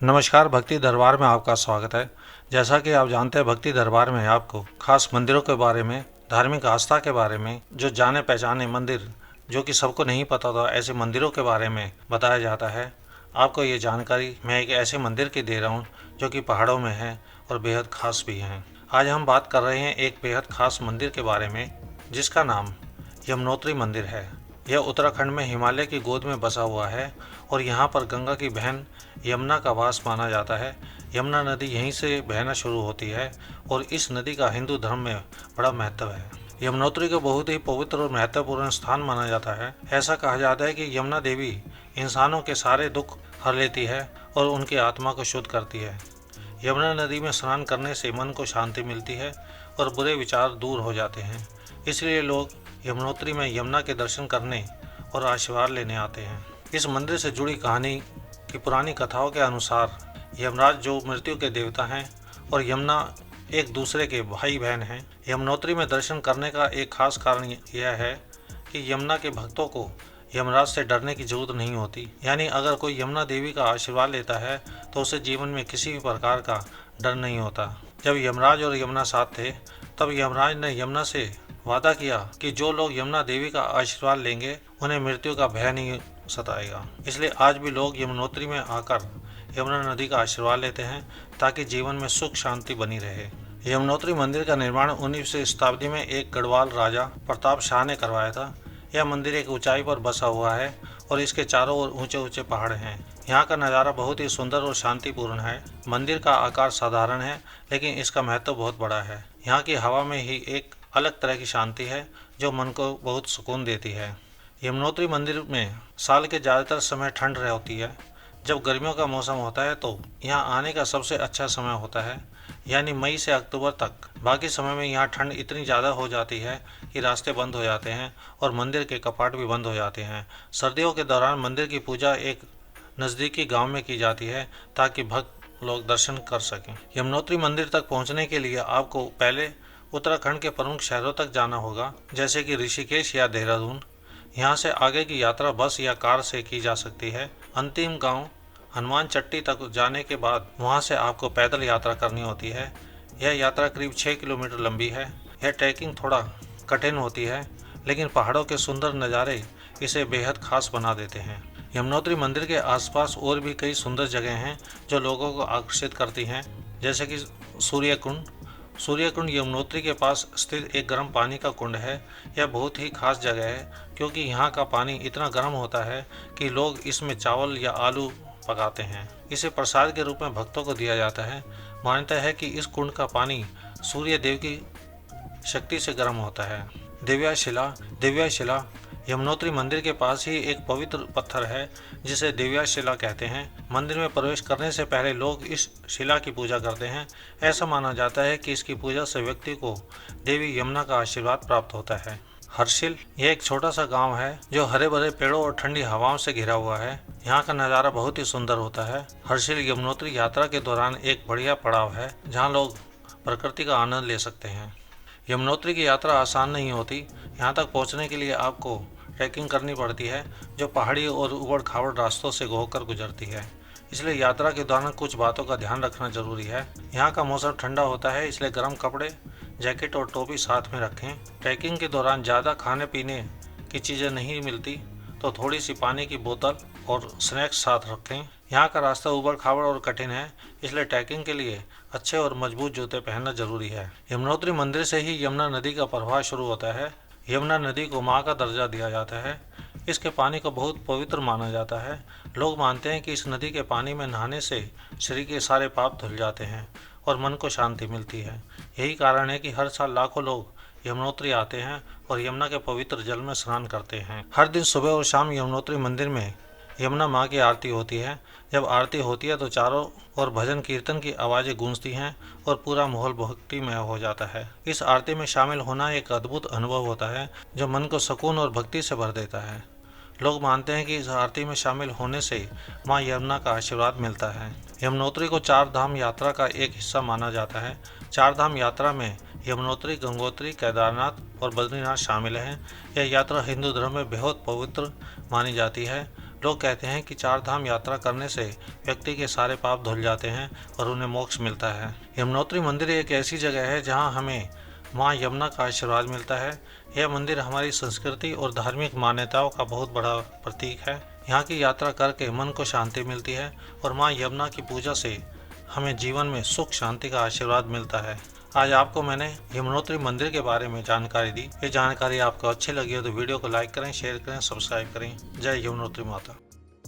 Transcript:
नमस्कार। भक्ति दरबार में आपका स्वागत है। जैसा कि आप जानते हैं, भक्ति दरबार में आपको खास मंदिरों के बारे में, धार्मिक आस्था के बारे में, जो जाने पहचाने मंदिर जो कि सबको नहीं पता था, ऐसे मंदिरों के बारे में बताया जाता है। आपको ये जानकारी मैं एक ऐसे मंदिर की दे रहा हूँ जो कि पहाड़ों में है और बेहद खास भी हैं। आज हम बात कर रहे हैं एक बेहद खास मंदिर के बारे में जिसका नाम यमुनोत्री मंदिर है। यह उत्तराखंड में हिमालय की गोद में बसा हुआ है और यहाँ पर गंगा की बहन यमुना का वास माना जाता है। यमुना नदी यहीं से बहना शुरू होती है और इस नदी का हिंदू धर्म में बड़ा महत्व है। यमुनोत्री को बहुत ही पवित्र और महत्वपूर्ण स्थान माना जाता है। ऐसा कहा जाता है कि यमुना देवी इंसानों के सारे दुख हर लेती है और उनकी आत्मा को शुद्ध करती है। यमुना नदी में स्नान करने से मन को शांति मिलती है और बुरे विचार दूर हो जाते हैं। इसलिए लोग यमुनोत्री में यमुना के दर्शन करने और आशीर्वाद लेने आते हैं। इस मंदिर से जुड़ी कहानी की पुरानी कथाओं के अनुसार यमराज जो मृत्यु के देवता हैं और यमुना एक दूसरे के भाई बहन हैं। यमुनोत्री में दर्शन करने का एक खास कारण यह है कि यमुना के भक्तों को यमराज से डरने की जरूरत नहीं होती। यानी अगर कोई यमुना देवी का आशीर्वाद लेता है तो उसे जीवन में किसी भी प्रकार का डर नहीं होता। जब यमराज और यमुना साथ थे तब यमराज ने यमुना से वादा किया कि जो लोग यमुना देवी का आशीर्वाद लेंगे उन्हें मृत्यु का भय नहीं सताएगा। इसलिए आज भी लोग यमुनोत्री में आकर यमुना नदी का आशीर्वाद लेते हैं ताकि जीवन में सुख शांति बनी रहे। यमुनोत्री मंदिर का निर्माण 19वीं शताब्दी में एक गढ़वाल राजा प्रताप शाह ने करवाया था। यह मंदिर एक ऊंचाई पर बसा हुआ है और इसके चारों ओर ऊंचे ऊंचे पहाड़ हैं। यहाँ का नज़ारा बहुत ही सुंदर और शांतिपूर्ण है। मंदिर का आकार साधारण है लेकिन इसका महत्व बहुत बड़ा है। यहाँ की हवा में ही एक अलग तरह की शांति है जो मन को बहुत सुकून देती है। यमुनोत्री मंदिर में साल के ज़्यादातर समय ठंड होती है। जब गर्मियों का मौसम होता है तो यहाँ आने का सबसे अच्छा समय होता है, यानी मई से अक्टूबर तक। बाकी समय में यहाँ ठंड इतनी ज़्यादा हो जाती है कि रास्ते बंद हो जाते हैं और मंदिर के कपाट भी बंद हो जाते हैं। सर्दियों के दौरान मंदिर की पूजा एक नज़दीकी गांव में की जाती है ताकि भक्त लोग दर्शन कर सकें। यमुनोत्री मंदिर तक पहुंचने के लिए आपको पहले उत्तराखंड के प्रमुख शहरों तक जाना होगा, जैसे कि ऋषिकेश या देहरादून। यहाँ से आगे की यात्रा बस या कार से की जा सकती है। अंतिम गांव हनुमान चट्टी तक जाने के बाद वहाँ से आपको पैदल यात्रा करनी होती है। यह यात्रा करीब 6 किलोमीटर लंबी है। यह ट्रैकिंग थोड़ा कठिन होती है लेकिन पहाड़ों के सुंदर नज़ारे इसे बेहद खास बना देते हैं। यमुनोत्री मंदिर के आसपास और भी कई सुंदर जगह हैं जो लोगों को आकर्षित करती हैं, जैसे कि सूर्य कुंड। सूर्य कुंड यमुनोत्री के पास स्थित एक गर्म पानी का कुंड है। यह बहुत ही खास जगह है क्योंकि यहाँ का पानी इतना गर्म होता है कि लोग इसमें चावल या आलू पकाते हैं। इसे प्रसाद के रूप में भक्तों को दिया जाता है। मान्यता है कि इस कुंड का पानी सूर्य देव की शक्ति से गर्म होता है। दिव्याशिला यमुनोत्री मंदिर के पास ही एक पवित्र पत्थर है जिसे दिव्याशिला कहते हैं। मंदिर में प्रवेश करने से पहले लोग इस शिला की पूजा करते हैं। ऐसा माना जाता है कि इसकी पूजा से व्यक्ति को देवी यमुना का आशीर्वाद प्राप्त होता है। हर्षिल यह एक छोटा सा गांव है जो हरे भरे पेड़ों और ठंडी हवाओं से घिरा हुआ है। यहाँ का नज़ारा बहुत ही सुंदर होता है। हर्षिल यमुनोत्री यात्रा के दौरान एक बढ़िया पड़ाव है जहाँ लोग प्रकृति का आनंद ले सकते हैं। यमुनोत्री की यात्रा आसान नहीं होती। यहाँ तक पहुँचने के लिए आपको ट्रैकिंग करनी पड़ती है जो पहाड़ी और उबड़ खाबड़ रास्तों से होकर गुजरती है। इसलिए यात्रा के दौरान कुछ बातों का ध्यान रखना जरूरी है। यहाँ का मौसम ठंडा होता है, इसलिए गर्म कपड़े, जैकेट और टोपी साथ में रखें। ट्रैकिंग के दौरान ज़्यादा खाने पीने की चीज़ें नहीं मिलती तो थोड़ी सी पानी की बोतल और स्नैक्स साथ रखें। यहाँ का रास्ता उबड़ खाबड़ और कठिन है, इसलिए ट्रैकिंग के लिए अच्छे और मजबूत जूते पहनना जरूरी है। यमुनोत्री मंदिर से ही यमुना नदी का प्रवाह शुरू होता है। यमुना नदी को माँ का दर्जा दिया जाता है। इसके पानी को बहुत पवित्र माना जाता है। लोग मानते हैं कि इस नदी के पानी में नहाने से शरीर के सारे पाप धुल जाते हैं और मन को शांति मिलती है। यही कारण है कि हर साल लाखों लोग यमुनोत्री आते हैं और यमुना के पवित्र जल में स्नान करते हैं। हर दिन सुबह और शाम यमुनोत्री मंदिर में यमुना माँ की आरती होती है। जब आरती होती है तो चारों ओर भजन कीर्तन की आवाज़ें गूंजती हैं और पूरा माहौल भक्तिमय हो जाता है। इस आरती में शामिल होना एक अद्भुत अनुभव होता है जो मन को सुकून और भक्ति से भर देता है। लोग मानते हैं कि इस आरती में शामिल होने से माँ यमुना का आशीर्वाद मिलता है। यमुनोत्री को 4 धाम यात्रा का एक हिस्सा माना जाता है। 4 धाम यात्रा में यमुनोत्री, गंगोत्री, केदारनाथ और बद्रीनाथ शामिल हैं। यह यात्रा हिंदू धर्म में बेहद पवित्र मानी जाती है। लोग कहते हैं कि 4 धाम यात्रा करने से व्यक्ति के सारे पाप धुल जाते हैं और उन्हें मोक्ष मिलता है। यमुनोत्री मंदिर एक ऐसी जगह है जहां हमें मां यमुना का आशीर्वाद मिलता है। यह मंदिर हमारी संस्कृति और धार्मिक मान्यताओं का बहुत बड़ा प्रतीक है। यहाँ की यात्रा करके मन को शांति मिलती है और मां यमुना की पूजा से हमें जीवन में सुख शांति का आशीर्वाद मिलता है। आज आपको मैंने यमुनोत्री मंदिर के बारे में जानकारी दी। ये जानकारी आपको अच्छी लगी हो तो वीडियो को लाइक करें, शेयर करें, सब्सक्राइब करें। जय यमुनोत्री माता।